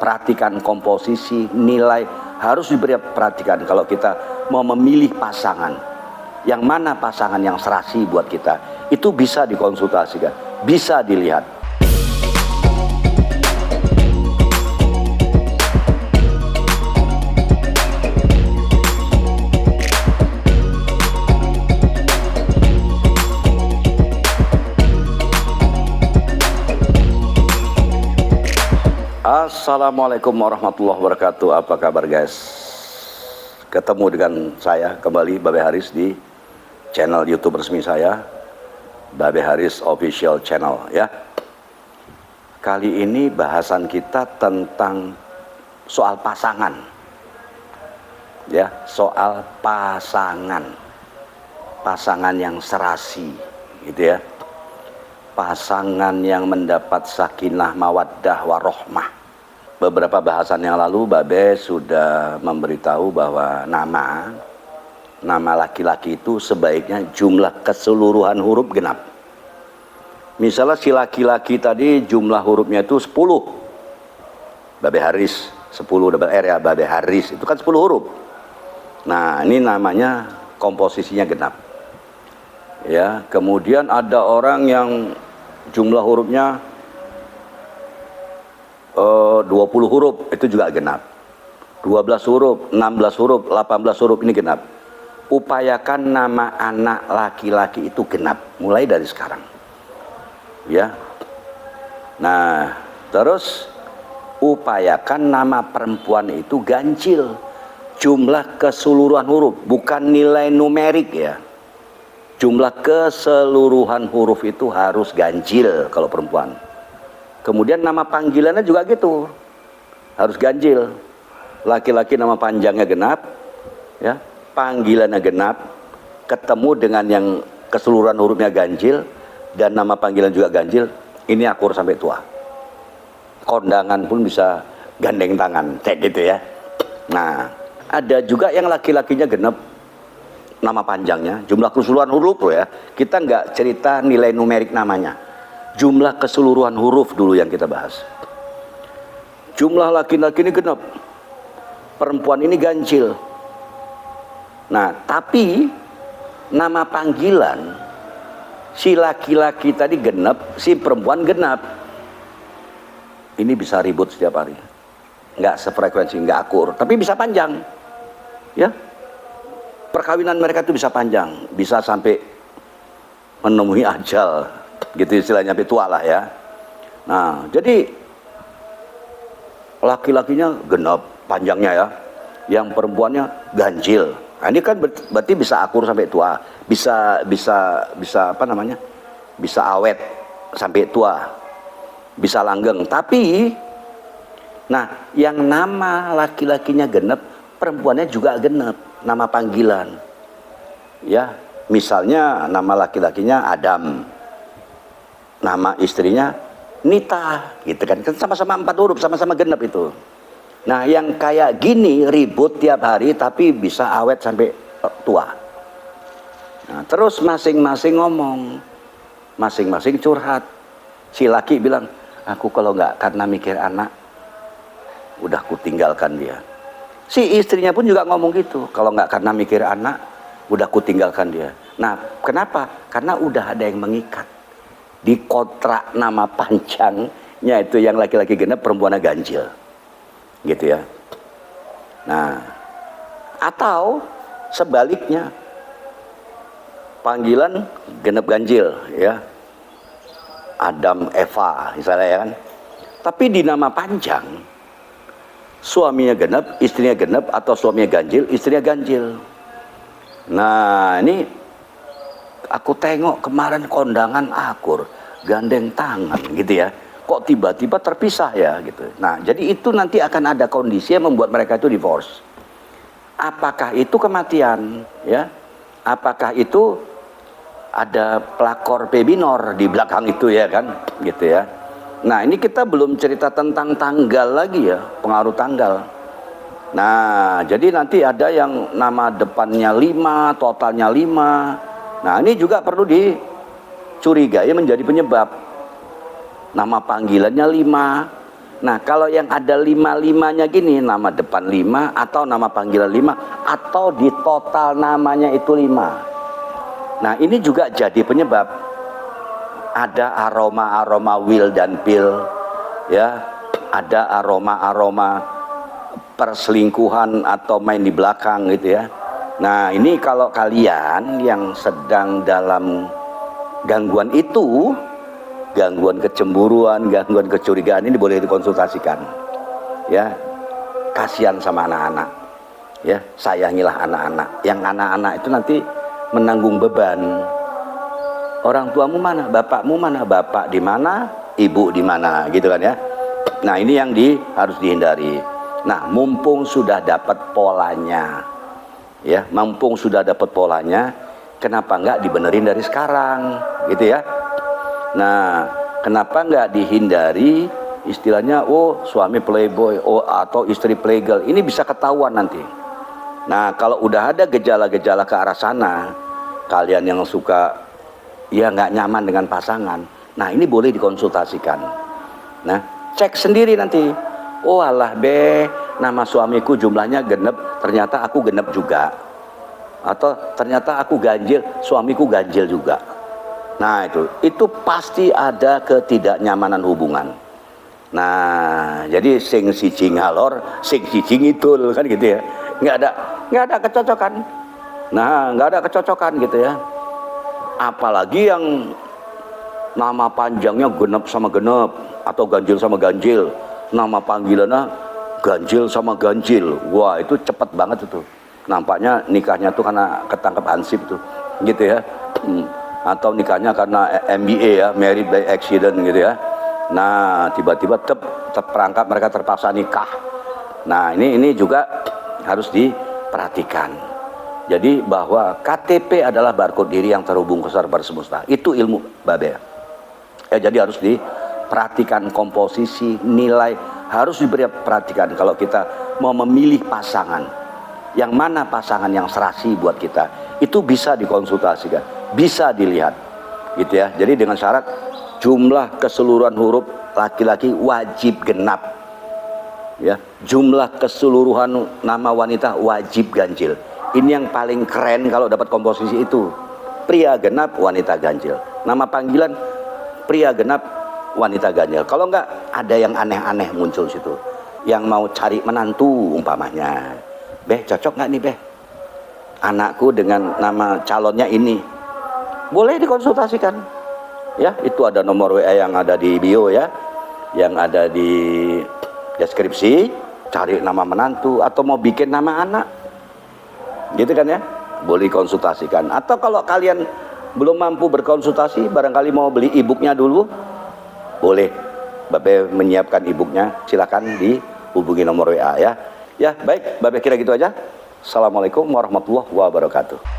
perhatikan komposisi, nilai, harus diberi perhatikan kalau kita mau memilih pasangan. Yang mana pasangan yang serasi buat kita, itu bisa dikonsultasikan, bisa dilihat. Assalamualaikum warahmatullahi wabarakatuh. Apa kabar guys? Ketemu dengan saya kembali, Babe Haris, di channel YouTube resmi saya, Babe Haris Official Channel ya. Kali ini bahasan kita tentang soal pasangan. Ya, soal pasangan. Pasangan yang serasi gitu ya. Pasangan yang mendapat sakinah mawaddah warohmah. Beberapa bahasan yang lalu Babe sudah memberitahu bahwa nama laki-laki itu sebaiknya jumlah keseluruhan huruf genap. Misalnya si laki-laki tadi jumlah hurufnya itu 10, Babe Haris 10 double R ya, Babe Haris itu kan 10 huruf. Nah ini namanya komposisinya genap ya. Kemudian ada orang yang jumlah hurufnya 20 huruf, itu juga genap. 12 huruf, 16 huruf, 18 huruf, ini genap. Upayakan nama anak laki-laki itu genap mulai dari sekarang ya. Nah terus upayakan nama perempuan itu ganjil, jumlah keseluruhan huruf, bukan nilai numerik ya. Jumlah keseluruhan huruf itu harus ganjil kalau perempuan. Kemudian nama panggilannya juga gitu, harus ganjil. Laki-laki nama panjangnya genap ya, panggilannya genap, ketemu dengan yang keseluruhan hurufnya ganjil, dan nama panggilan juga ganjil. Ini akur sampai tua. Kondangan pun bisa gandeng tangan kayak gitu ya. Nah ada juga yang laki-lakinya genap, nama panjangnya, jumlah keseluruhan huruf loh ya. Kita nggak cerita nilai numerik namanya, jumlah keseluruhan huruf dulu yang kita bahas. Jumlah laki-laki ini genap, perempuan ini ganjil. Nah tapi nama panggilan si laki-laki tadi genap, si perempuan genap. Ini bisa ribut setiap hari, nggak sefrekuensi, nggak akur, tapi bisa panjang ya. Perkawinan mereka itu bisa panjang, bisa sampai menemui ajal gitu istilahnya, sampai tua lah ya. Nah jadi laki-lakinya genap panjangnya ya, yang perempuannya ganjil. Nah, ini kan berarti bisa akur sampai tua, bisa apa namanya, bisa awet sampai tua, bisa langgeng. Tapi nah yang nama laki-lakinya genap, perempuannya juga genap, nama panggilan ya. Misalnya nama laki-lakinya Adam, nama istrinya Nita gitu kan, sama-sama 4 huruf, sama-sama genap itu. Nah yang kayak gini ribut tiap hari tapi bisa awet sampai tua. Nah terus masing-masing ngomong, masing-masing curhat. Si laki bilang, aku kalau nggak karena mikir anak, udah kutinggalkan dia. Si istrinya pun juga ngomong gitu, kalau nggak karena mikir anak, udah kutinggalkan dia. Nah kenapa? Karena udah ada yang mengikat di kontrak nama panjangnya itu, yang laki-laki genap, perempuannya ganjil gitu ya. Nah atau sebaliknya, panggilan genap ganjil ya, Adam Eva misalnya ya kan, tapi di nama panjang suaminya genap, istrinya genap, atau suaminya ganjil, istrinya ganjil. Nah ini aku tengok kemarin kondangan akur, gandeng tangan gitu ya, kok tiba-tiba terpisah ya gitu. Nah jadi itu nanti akan ada kondisi yang membuat mereka itu divorce. Apakah itu kematian ya, apakah itu ada pelakor baby minor di belakang itu ya kan gitu ya. Nah ini kita belum cerita tentang tanggal lagi ya, pengaruh tanggal. Nah jadi nanti ada yang nama depannya 5, totalnya 5. Nah ini juga perlu dicurigai menjadi penyebab. Nama panggilannya 5, Nah, kalau yang ada 5-5-nya gini, nama depan 5 atau nama panggilan 5 atau di total namanya itu 5. Nah, ini juga jadi penyebab ada aroma-aroma will dan pill, ya, ada aroma-aroma perselingkuhan atau main di belakang gitu ya. Nah, ini kalau kalian yang sedang dalam gangguan itu, gangguan kecemburuan, gangguan kecurigaan, ini boleh dikonsultasikan. Ya, kasihan sama anak-anak. Ya, sayangilah anak-anak. Yang anak-anak itu nanti menanggung beban. Orang tuamu mana? Bapakmu mana? Bapak di mana? Ibu di mana? Gitu kan ya. Nah, ini yang harus dihindari. Nah, mumpung sudah dapat polanya, ya, mumpung sudah dapat polanya, kenapa nggak dibenerin dari sekarang, gitu ya? Nah, kenapa nggak dihindari istilahnya, oh suami playboy, oh atau istri playgirl, ini bisa ketahuan nanti. Nah, kalau udah ada gejala-gejala ke arah sana, kalian yang suka ya nggak nyaman dengan pasangan, nah ini boleh dikonsultasikan. Nah, cek sendiri nanti. Oh alah be, nama suamiku jumlahnya genep, ternyata aku genep juga. Atau ternyata aku ganjil, suamiku ganjil juga. Nah itu pasti ada ketidaknyamanan hubungan. Nah, jadi sing siji ngalor, sing siji ngidul kan gitu ya. Nggak ada kecocokan. Nah, nggak ada kecocokan gitu ya. Apalagi yang nama panjangnya genep sama genep atau ganjil sama ganjil, nama panggilannya ganjil sama ganjil. Wah, itu cepet banget itu. Nampaknya nikahnya tuh karena ketangkep hansip tuh, gitu ya. Atau nikahnya karena MBA ya, married by accident gitu ya. Nah, tiba-tiba terperangkap mereka terpaksa nikah. Nah, ini juga harus diperhatikan. Jadi bahwa KTP adalah barcode diri yang terhubung ke server semesta. Itu ilmu babe. Ya, jadi harus diperhatikan komposisi, nilai, harus diberi perhatikan kalau kita mau memilih pasangan. Yang mana pasangan yang serasi buat kita, itu bisa dikonsultasikan, bisa dilihat, gitu ya. Jadi dengan syarat jumlah keseluruhan huruf laki-laki wajib genap, ya. Jumlah keseluruhan nama wanita wajib ganjil. Ini yang paling keren kalau dapat komposisi itu. Pria genap, wanita ganjil. Nama panggilan pria genap, wanita ganjil. Kalau enggak, ada yang aneh-aneh muncul situ. Yang mau cari menantu umpamanya. Beh, cocok nggak nih beh? Anakku dengan nama calonnya ini. Boleh dikonsultasikan. Ya, itu ada nomor WA yang ada di bio ya. Yang ada di deskripsi. Cari nama menantu atau mau bikin nama anak. Gitu kan ya? Boleh konsultasikan. Atau kalau kalian belum mampu berkonsultasi, barangkali mau beli e-booknya dulu, boleh. Babe menyiapkan e-booknya, silakan dihubungi nomor WA ya. Ya baik, Babe kira gitu aja. Assalamualaikum warahmatullahi wabarakatuh.